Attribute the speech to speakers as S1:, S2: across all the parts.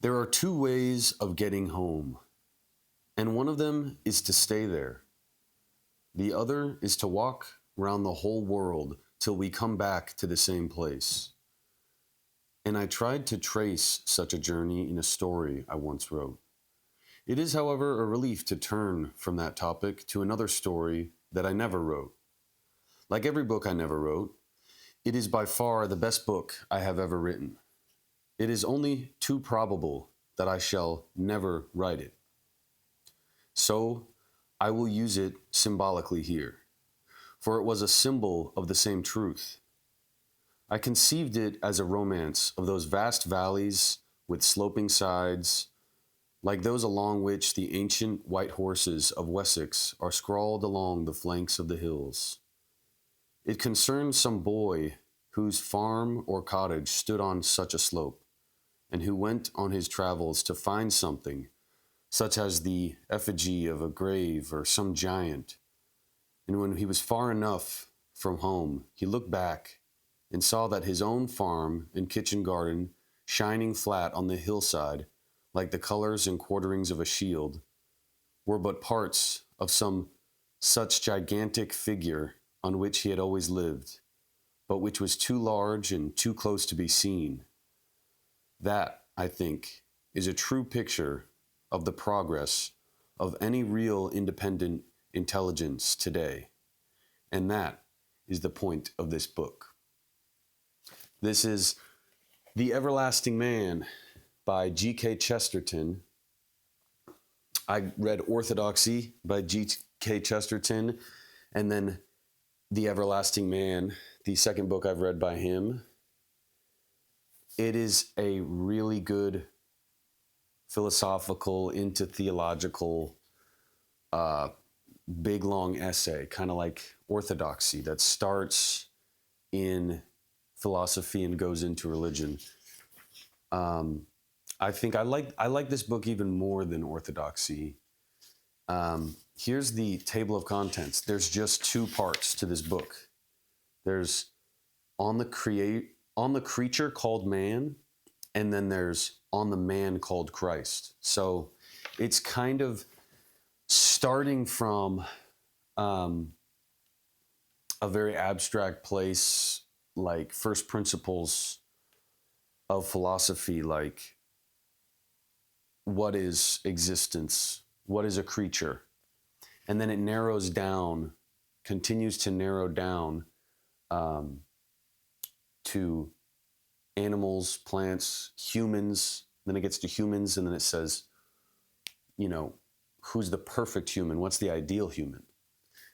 S1: There are two ways of getting home, and one of them is to stay there. The other is to walk round the whole world till we come back to the same place. And I tried to trace such a journey in a story I once wrote. It is, however, a relief to turn from that topic to another story that I never wrote. Like every book I never wrote, it is by far the best book I have ever written. It is only too probable that I shall never write it. So I will use it symbolically here, for it was a symbol of the same truth. I conceived it as a romance of those vast valleys with sloping sides, like those along which the ancient white horses of Wessex are scrawled along the flanks of the hills. It concerned some boy whose farm or cottage stood on such a slope, and who went on his travels to find something, such as the effigy of a grave or some giant. And when he was far enough from home, he looked back and saw that his own farm and kitchen garden, shining flat on the hillside, like the colors and quarterings of a shield, were but parts of some such gigantic figure on which he had always lived, but which was too large and too close to be seen. That, I think, is a true picture of the progress of any real independent intelligence today. And that is the point of this book. This is The Everlasting Man by G.K. Chesterton. I read Orthodoxy by G.K. Chesterton, and then The Everlasting Man, the second book I've read by him. It is a really good philosophical into theological big long essay, kind of like Orthodoxy, that starts in philosophy and goes into religion. I think I like this book even more than Orthodoxy. Here's the table of contents. There's just two parts to this book. There's on the creature called man, and then there's on the man called Christ. So it's kind of starting from a very abstract place, like first principles of philosophy, like what is existence? What is a creature? And then it narrows down, continues to narrow down to animals, plants, humans. Then it gets to humans, and then it says, who's the perfect human? What's the ideal human?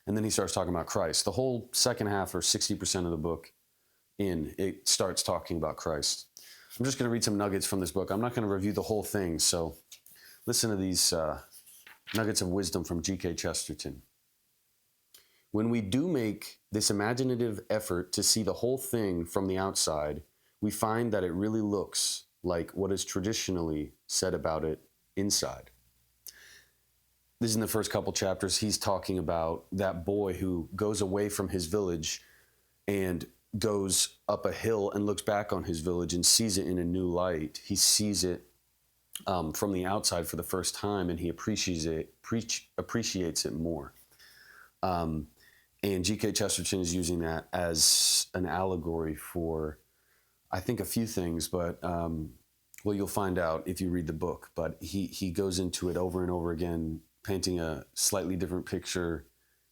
S1: And then he starts talking about Christ. The whole second half, or 60% of the book it starts talking about Christ. I'm just going to read some nuggets from this book. I'm not going to review the whole thing, so listen to these nuggets of wisdom from G.K. Chesterton. When we do make this imaginative effort to see the whole thing from the outside, we find that it really looks like what is traditionally said about it inside. This is in the first couple chapters. He's talking about that boy who goes away from his village and goes up a hill and looks back on his village and sees it in a new light. He sees it from the outside for the first time, and he appreciates it more. And G.K. Chesterton is using that as an allegory for, I think, a few things, but you'll find out if you read the book. But he goes into it over and over again, painting a slightly different picture.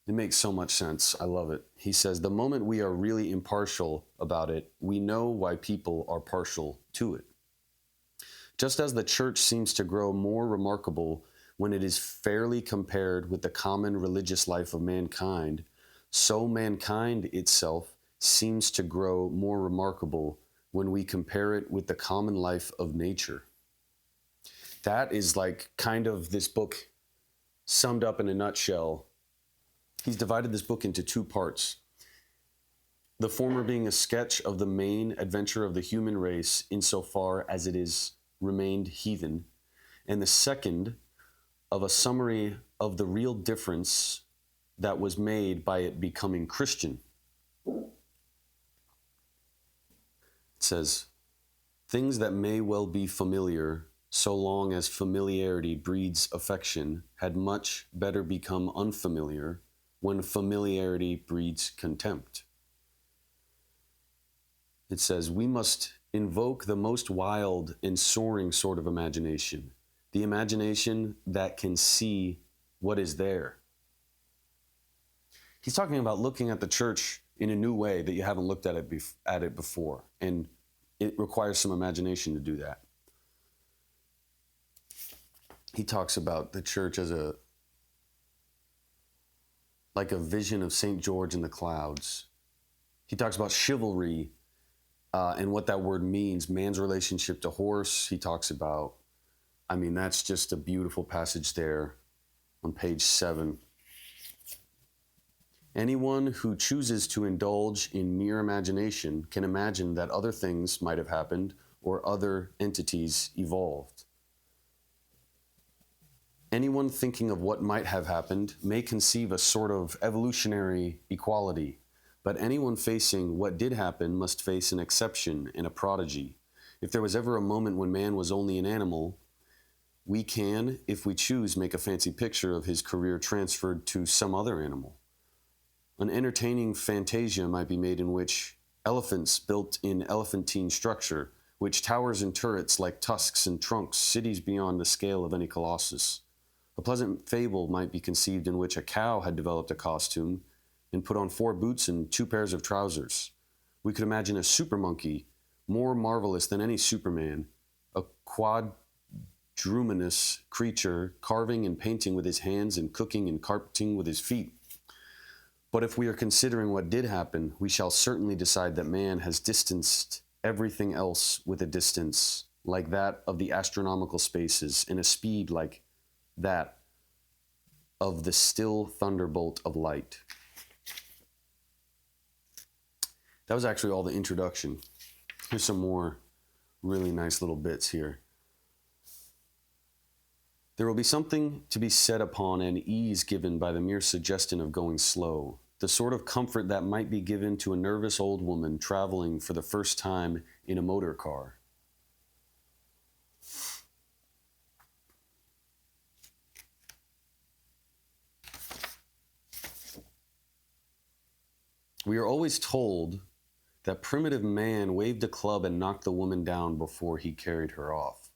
S1: It makes so much sense. I love it. He says, the moment we are really impartial about it, we know why people are partial to it. Just as the church seems to grow more remarkable when it is fairly compared with the common religious life of mankind, so mankind itself seems to grow more remarkable when we compare it with the common life of nature. That is like kind of this book summed up in a nutshell. He's divided this book into two parts. The former being a sketch of the main adventure of the human race insofar as it is remained heathen, and the second of a summary of the real difference that was made by it becoming Christian. It says, things that may well be familiar so long as familiarity breeds affection, had much better become unfamiliar when familiarity breeds contempt. It says, we must invoke the most wild and soaring sort of imagination, the imagination that can see what is there. He's talking about looking at the church in a new way that you haven't looked at it before, and it requires some imagination to do that. He talks about the church as like a vision of St. George in the clouds. He talks about chivalry and what that word means, man's relationship to horse. He talks about, that's just a beautiful passage there on page 7. Anyone who chooses to indulge in mere imagination can imagine that other things might have happened or other entities evolved. Anyone thinking of what might have happened may conceive a sort of evolutionary equality, but anyone facing what did happen must face an exception and a prodigy. If there was ever a moment when man was only an animal, we can, if we choose, make a fancy picture of his career transferred to some other animal. An entertaining fantasia might be made in which elephants built in elephantine structure, which towers and turrets like tusks and trunks, cities beyond the scale of any colossus. A pleasant fable might be conceived in which a cow had developed a costume and put on 4 boots and 2 pairs of trousers. We could imagine a super monkey, more marvelous than any Superman, a quadrumanous creature, carving and painting with his hands and cooking and carpeting with his feet. But if we are considering what did happen, we shall certainly decide that man has distanced everything else with a distance like that of the astronomical spaces and a speed like that of the still thunderbolt of light. That was actually all the introduction. Here's some more really nice little bits here. There will be something to be said upon an ease given by the mere suggestion of going slow, the sort of comfort that might be given to a nervous old woman traveling for the first time in a motor car. We are always told that primitive man waved a club and knocked the woman down before he carried her off.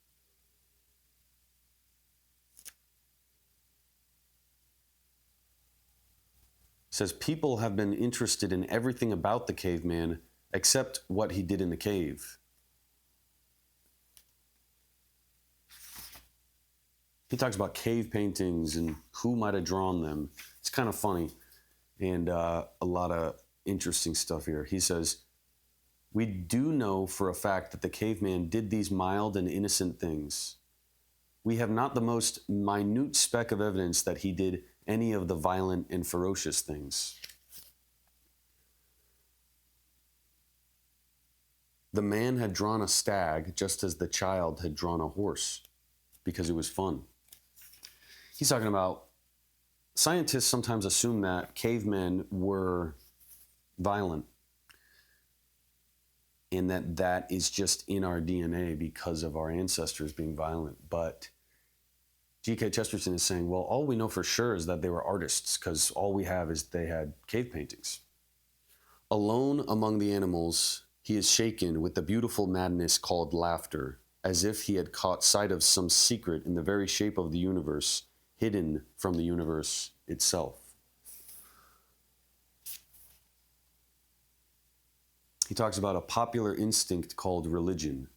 S1: It says people have been interested in everything about the caveman except what he did in the cave. He talks about cave paintings and who might have drawn them. It's kind of funny and a lot of interesting stuff here. He says, we do know for a fact that the caveman did these mild and innocent things. We have not the most minute speck of evidence that he did any of the violent and ferocious things. The man had drawn a stag just as the child had drawn a horse because it was fun. He's talking about scientists sometimes assume that cavemen were violent and that is just in our DNA because of our ancestors being violent. But G.K. Chesterton is saying, well, all we know for sure is that they were artists because all we have is they had cave paintings. Alone among the animals, he is shaken with the beautiful madness called laughter, as if he had caught sight of some secret in the very shape of the universe, hidden from the universe itself. He talks about a popular instinct called religion.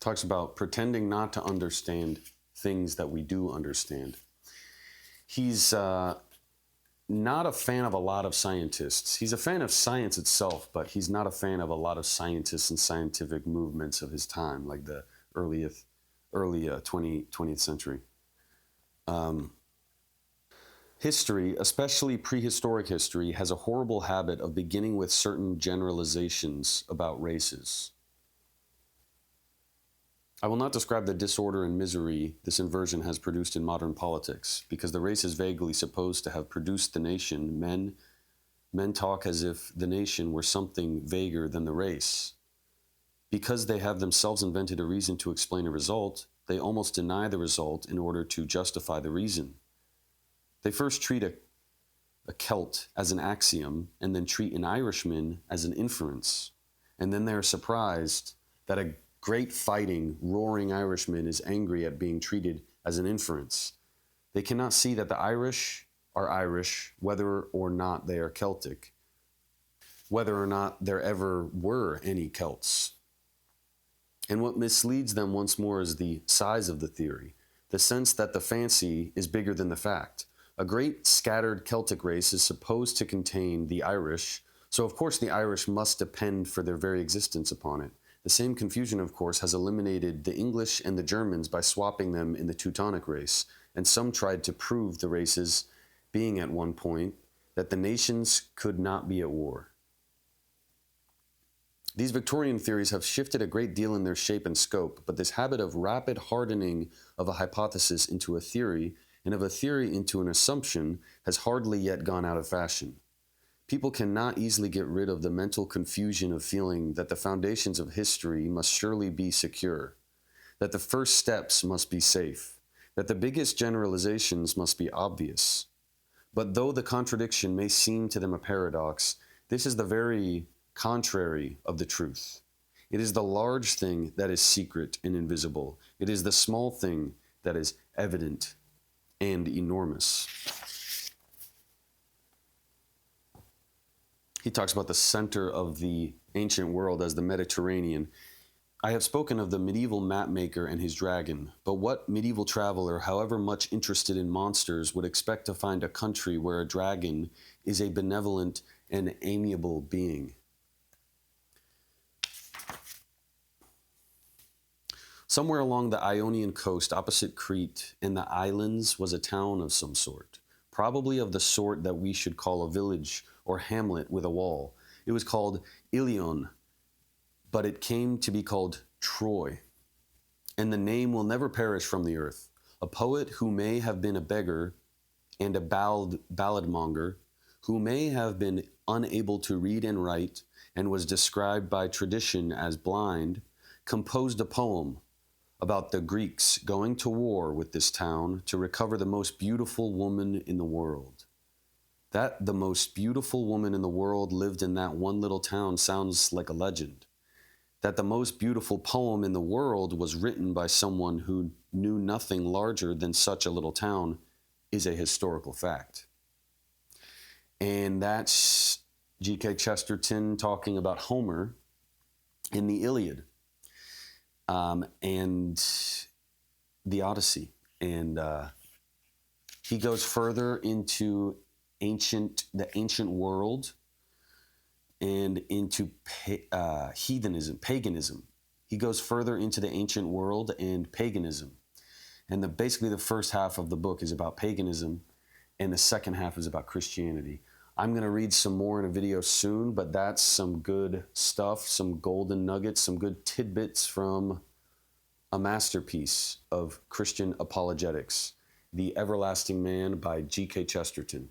S1: Talks about pretending not to understand things that we do understand. He's not a fan of a lot of scientists. He's a fan of science itself, but he's not a fan of a lot of scientists and scientific movements of his time, like the early 20th century. History, especially prehistoric history, has a horrible habit of beginning with certain generalizations about races. I will not describe the disorder and misery this inversion has produced in modern politics, because the race is vaguely supposed to have produced the nation, men Men talk as if the nation were something vaguer than the race. Because they have themselves invented a reason to explain a result, they almost deny the result in order to justify the reason. They first treat a Celt as an axiom, and then treat an Irishman as an inference. And then they're surprised that a great fighting, roaring Irishman is angry at being treated as an inference. They cannot see that the Irish are Irish, whether or not they are Celtic, whether or not there ever were any Celts. And what misleads them once more is the size of the theory, the sense that the fancy is bigger than the fact. A great scattered Celtic race is supposed to contain the Irish, so of course the Irish must depend for their very existence upon it. The same confusion, of course, has eliminated the English and the Germans by swapping them in the Teutonic race, and some tried to prove the races being at one point that the nations could not be at war. These Victorian theories have shifted a great deal in their shape and scope, but this habit of rapid hardening of a hypothesis into a theory and of a theory into an assumption has hardly yet gone out of fashion. People cannot easily get rid of the mental confusion of feeling that the foundations of history must surely be secure, that the first steps must be safe, that the biggest generalizations must be obvious. But though the contradiction may seem to them a paradox, this is the very contrary of the truth. It is the large thing that is secret and invisible. It is the small thing that is evident and enormous. He talks about the center of the ancient world as the Mediterranean. I have spoken of the medieval map maker and his dragon, but what medieval traveler, however much interested in monsters, would expect to find a country where a dragon is a benevolent and amiable being? Somewhere along the Ionian coast, opposite Crete, in the islands, was a town of some sort, probably of the sort that we should call a village or hamlet with a wall. It was called Ilion, but it came to be called Troy, and the name will never perish from the earth. A poet who may have been a beggar and a balladmonger, who may have been unable to read and write and was described by tradition as blind, composed a poem about the Greeks going to war with this town to recover the most beautiful woman in the world. That the most beautiful woman in the world lived in that one little town sounds like a legend. That the most beautiful poem in the world was written by someone who knew nothing larger than such a little town is a historical fact. And that's G.K. Chesterton talking about Homer in the Iliad. And the Odyssey. And he goes further into the ancient world and into heathenism, paganism. He goes further into the ancient world and paganism. And basically the first half of the book is about paganism, and the second half is about Christianity. I'm going to read some more in a video soon, but that's some good stuff, some golden nuggets, some good tidbits from a masterpiece of Christian apologetics, The Everlasting Man by G.K. Chesterton.